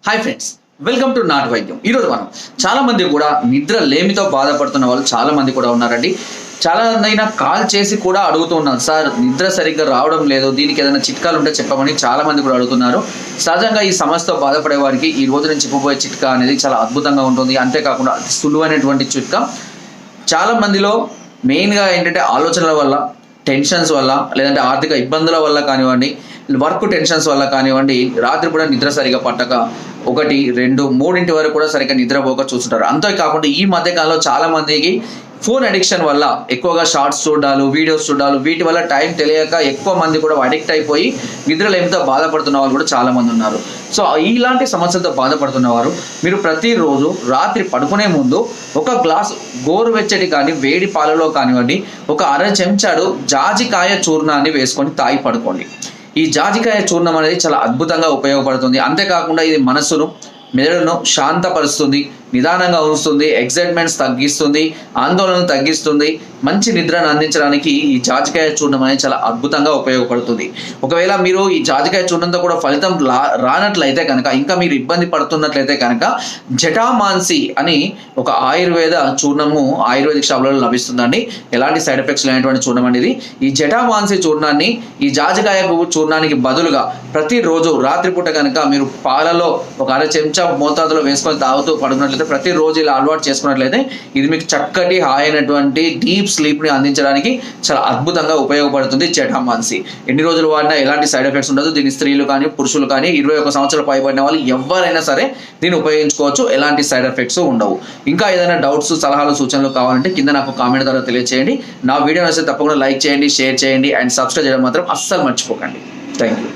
Hi friends, welcome to not వైద్యం. ఈరోజు మనం చాలా మంది కూడా నిద్ర లేమితో బాధపడుతున్న వాళ్ళు చాలా మంది కూడా ఉన్నారండి. చాలా మంది కాల్ చేసి కూడా అడుగుతూ ఉన్నారు, సార్ నిద్ర సరిగ్గా రావడం లేదు, దీనికి ఏదైనా చిట్కాలు ఉంటే చెప్పమని చాలా మంది కూడా అడుగుతున్నారు. సహజంగా ఈ సమస్యతో బాధపడే వారికి ఈ రోజు నేను చెప్పబోయే చిట్కా అనేది చాలా అద్భుతంగా ఉంటుంది. అంతేకాకుండా అతి సులువైనటువంటి చిట్కా. చాలా మందిలో మెయిన్గా ఏంటంటే ఆలోచనల వల్ల, టెన్షన్స్ వల్ల, లేదంటే ఆర్థిక ఇబ్బందుల వల్ల కానివ్వండి, వర్క్ టెన్షన్స్ వల్ల కానివ్వండి, రాత్రి కూడా నిద్ర సరిగా పట్టక 1, 2, 3 వరకు కూడా సరిగ్గా నిద్రపోక చూస్తుంటారు. అంతేకాకుండా ఈ మధ్యకాలంలో చాలా మందికి ఫోన్ అడిక్షన్ వల్ల ఎక్కువగా షార్ట్స్ చూడాలు, వీడియోస్ చూడాలు, వీటి వల్ల టైం తెలియక ఎక్కువ మంది కూడా అడిక్ట్ అయిపోయి నిద్రలేమితో బాధపడుతున్న వాళ్ళు కూడా చాలా మంది ఉన్నారు. సో ఇలాంటి సమస్యలతో బాధపడుతున్న వారు మీరు ప్రతిరోజు రాత్రి పడుకునే ముందు ఒక గ్లాస్ గోరువెచ్చటి కానీ వేడి పాలలో కానివ్వండి, ఒక అర చెంచాడు జాజికాయ చూర్ణాన్ని వేసుకొని తాగి పడుకోండి. ఈ జాజికాయ చూర్ణం అనేది చాలా అద్భుతంగా ఉపయోగపడుతుంది. అంతేకాకుండా ఇది మనస్సును, మెదడును శాంతపరుస్తుంది, నిదానంగా ఉంచుతుంది, ఎక్సైట్మెంట్స్ తగ్గిస్తుంది, ఆందోళనను తగ్గిస్తుంది. మంచి నిద్రను అందించడానికి ఈ జాజికాయ చూర్ణం అనేది చాలా అద్భుతంగా ఉపయోగపడుతుంది. ఒకవేళ మీరు ఈ జాజికాయ చూర్ణంతో కూడా ఫలితం రానట్లయితే కనుక, ఇంకా మీరు ఇబ్బంది పడుతున్నట్లయితే కనుక జటామాన్సి అని ఒక ఆయుర్వేద చూర్ణము ఆయుర్వేదిక్ షాపులలో లభిస్తుందండి. ఎలాంటి సైడ్ ఎఫెక్ట్స్ లేనటువంటి చూర్ణం అనేది. ఈ జటామాన్సి చూర్ణాన్ని ఈ జాజికాయ చూర్ణానికి బదులుగా ప్రతిరోజు రాత్రిపూట కనుక మీరు పాలలో ఒక అర చెంచా మోతాదులో వేసుకొని తాగుతూ పడుకున్నట్లయితే, ప్రతిరోజు ఇలా అలవాటు చేసుకున్నట్లయితే ఇది మీకు చక్కటి హాయినటువంటి డీప్ స్లీప్ని అందించడానికి చాలా అద్భుతంగా ఉపయోగపడుతుంది. జటామాన్సి ఎన్ని రోజులు వాడినా ఎలాంటి సైడ్ ఎఫెక్ట్స్ ఉండదు. దీన్ని స్త్రీలు కానీ, పురుషులు కానీ, 21 సంవత్సరాలు పైబడిన వాళ్ళు ఎవరైనా సరే దీన్ని ఉపయోగించుకోవచ్చు. ఎలాంటి సైడ్ ఎఫెక్ట్స్ ఉండవు. ఇంకా ఏదైనా డౌట్స్, సలహాలు, సూచనలు కావాలంటే కింద నాకు కామెంట్ ద్వారా తెలియజేయండి. నా వీడియో నచ్చితే తప్పకుండా లైక్ చేయండి, షేర్ చేయండి అండ్ సబ్స్క్రైబ్ చేయడం మాత్రం అస్సలు మర్చిపోకండి. Thank you.